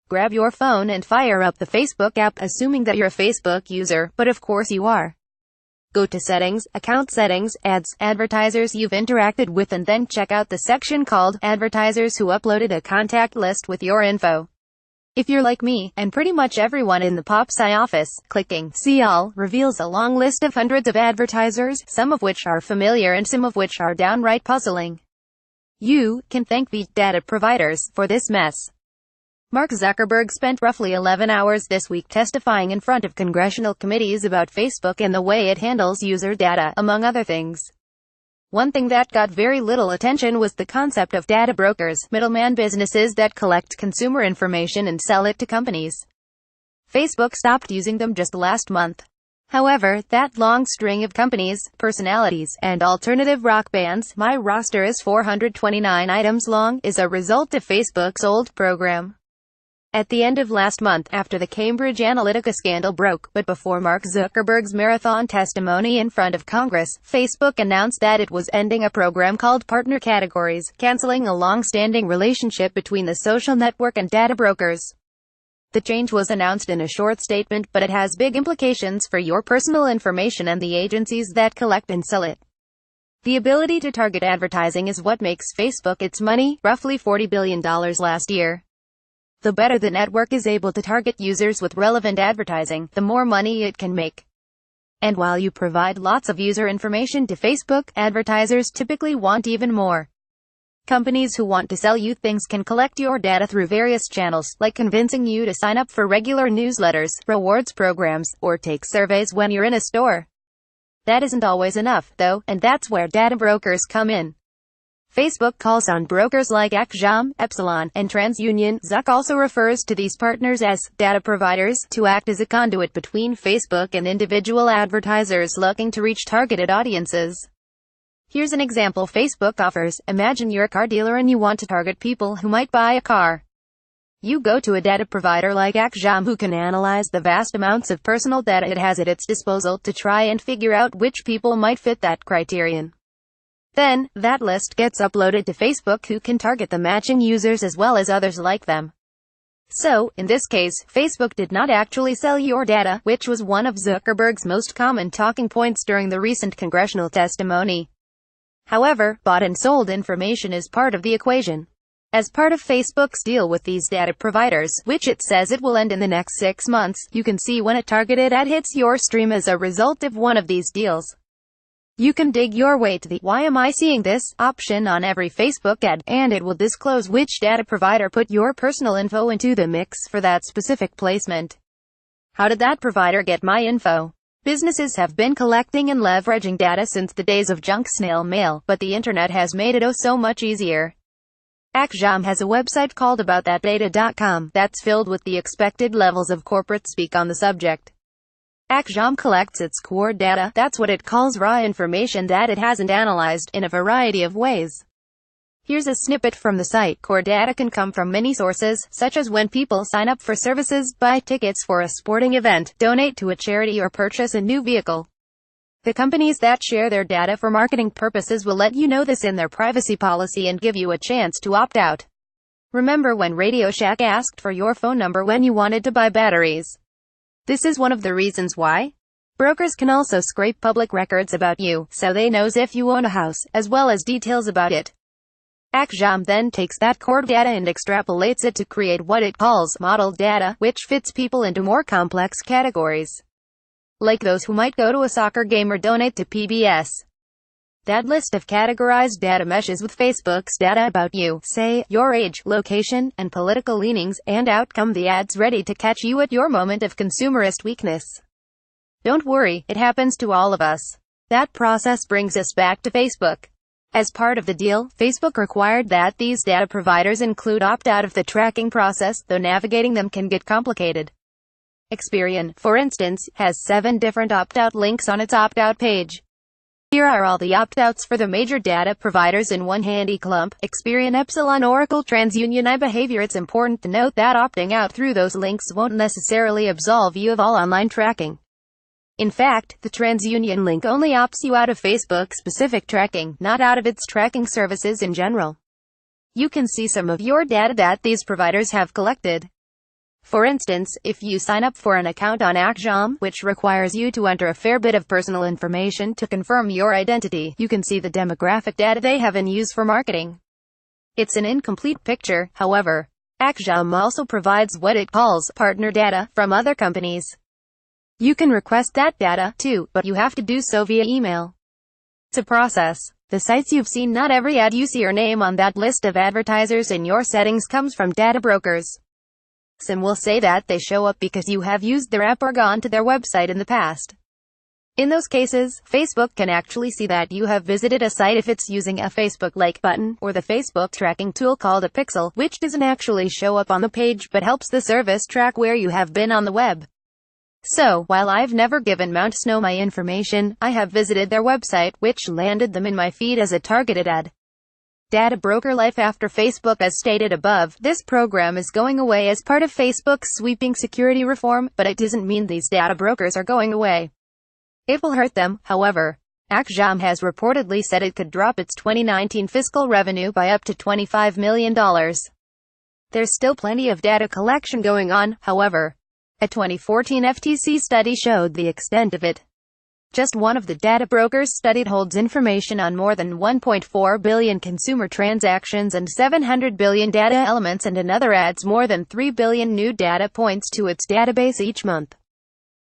Grab your phone and fire up the Facebook app, assuming that you're a Facebook user, but of course you are. Go to Settings, Account Settings, Ads, Advertisers you've interacted with, and then check out the section called Advertisers who uploaded a contact list with your info. If you're like me, and pretty much everyone in the PopSci office, clicking See All reveals a long list of hundreds of advertisers, some of which are familiar and some of which are downright puzzling. You can thank the data providers for this mess. Mark Zuckerberg spent roughly 11 hours this week testifying in front of congressional committees about Facebook and the way it handles user data, among other things. One thing that got very little attention was the concept of data brokers, middleman businesses that collect consumer information and sell it to companies. Facebook stopped using them just last month. However, that long string of companies, personalities, and alternative rock bands, my roster is 429 items long, is a result of Facebook's old program. At the end of last month, after the Cambridge Analytica scandal broke, but before Mark Zuckerberg's marathon testimony in front of Congress, Facebook announced that it was ending a program called Partner Categories, canceling a long-standing relationship between the social network and data brokers. The change was announced in a short statement, but it has big implications for your personal information and the agencies that collect and sell it. The ability to target advertising is what makes Facebook its money, roughly $40 billion last year. The better the network is able to target users with relevant advertising, the more money it can make. And while you provide lots of user information to Facebook, advertisers typically want even more. Companies who want to sell you things can collect your data through various channels, like convincing you to sign up for regular newsletters, rewards programs, or take surveys when you're in a store. That isn't always enough, though, and that's where data brokers come in. Facebook calls on brokers like Acxiom, Epsilon, and TransUnion. Zuck also refers to these partners as data providers to act as a conduit between Facebook and individual advertisers looking to reach targeted audiences. Here's an example Facebook offers. Imagine you're a car dealer and you want to target people who might buy a car. You go to a data provider like Acxiom, who can analyze the vast amounts of personal data it has at its disposal to try and figure out which people might fit that criterion. Then, that list gets uploaded to Facebook, who can target the matching users as well as others like them. So, in this case, Facebook did not actually sell your data, which was one of Zuckerberg's most common talking points during the recent congressional testimony. However, bought and sold information is part of the equation. As part of Facebook's deal with these data providers, which it says it will end in the next 6 months, you can see when a targeted ad hits your stream as a result of one of these deals. You can dig your way to the "Why am I seeing this?" option on every Facebook ad, and it will disclose which data provider put your personal info into the mix for that specific placement. How did that provider get my info? Businesses have been collecting and leveraging data since the days of junk snail mail, but the internet has made it oh so much easier. Acxiom has a website called aboutthatdata.com that's filled with the expected levels of corporate speak on the subject. Acxiom collects its core data, that's what it calls raw information that it hasn't analyzed, in a variety of ways. Here's a snippet from the site. Core data can come from many sources, such as when people sign up for services, buy tickets for a sporting event, donate to a charity, or purchase a new vehicle. The companies that share their data for marketing purposes will let you know this in their privacy policy and give you a chance to opt out. Remember when Radio Shack asked for your phone number when you wanted to buy batteries? This is one of the reasons why. Brokers can also scrape public records about you, so they knows if you own a house, as well as details about it. Acxiom then takes that core data and extrapolates it to create what it calls model data, which fits people into more complex categories. Like those who might go to a soccer game or donate to PBS. That list of categorized data meshes with Facebook's data about you, say, your age, location, and political leanings, and out come the ads ready to catch you at your moment of consumerist weakness. Don't worry, it happens to all of us. That process brings us back to Facebook. As part of the deal, Facebook required that these data providers include opt-out of the tracking process, though navigating them can get complicated. Experian, for instance, has 7 different opt-out links on its opt-out page. Here are all the opt-outs for the major data providers in one handy clump: Experian, Epsilon, Oracle, TransUnion. Behavior. It's important to note that opting out through those links won't necessarily absolve you of all online tracking. In fact, the TransUnion link only opts you out of Facebook-specific tracking, not out of its tracking services in general. You can see some of your data that these providers have collected. For instance, if you sign up for an account on Acxiom, which requires you to enter a fair bit of personal information to confirm your identity, you can see the demographic data they have in use for marketing. It's an incomplete picture, however. Acxiom also provides what it calls partner data from other companies. You can request that data, too, but you have to do so via email. To process the sites you've seen, not every ad you see or name on that list of advertisers in your settings comes from data brokers. Some will say that they show up because you have used their app or gone to their website in the past. In those cases, Facebook can actually see that you have visited a site if it's using a Facebook like button, or the Facebook tracking tool called a pixel, which doesn't actually show up on the page but helps the service track where you have been on the web. So, while I've never given Mount Snow my information, I have visited their website, which landed them in my feed as a targeted ad. Data broker life after Facebook. As stated above, this program is going away as part of Facebook's sweeping security reform, but it doesn't mean these data brokers are going away. It will hurt them, however. Acxiom has reportedly said it could drop its 2019 fiscal revenue by up to $25 million. There's still plenty of data collection going on, however. A 2014 FTC study showed the extent of it. Just one of the data brokers studied holds information on more than 1.4 billion consumer transactions and 700 billion data elements, and another adds more than 3 billion new data points to its database each month.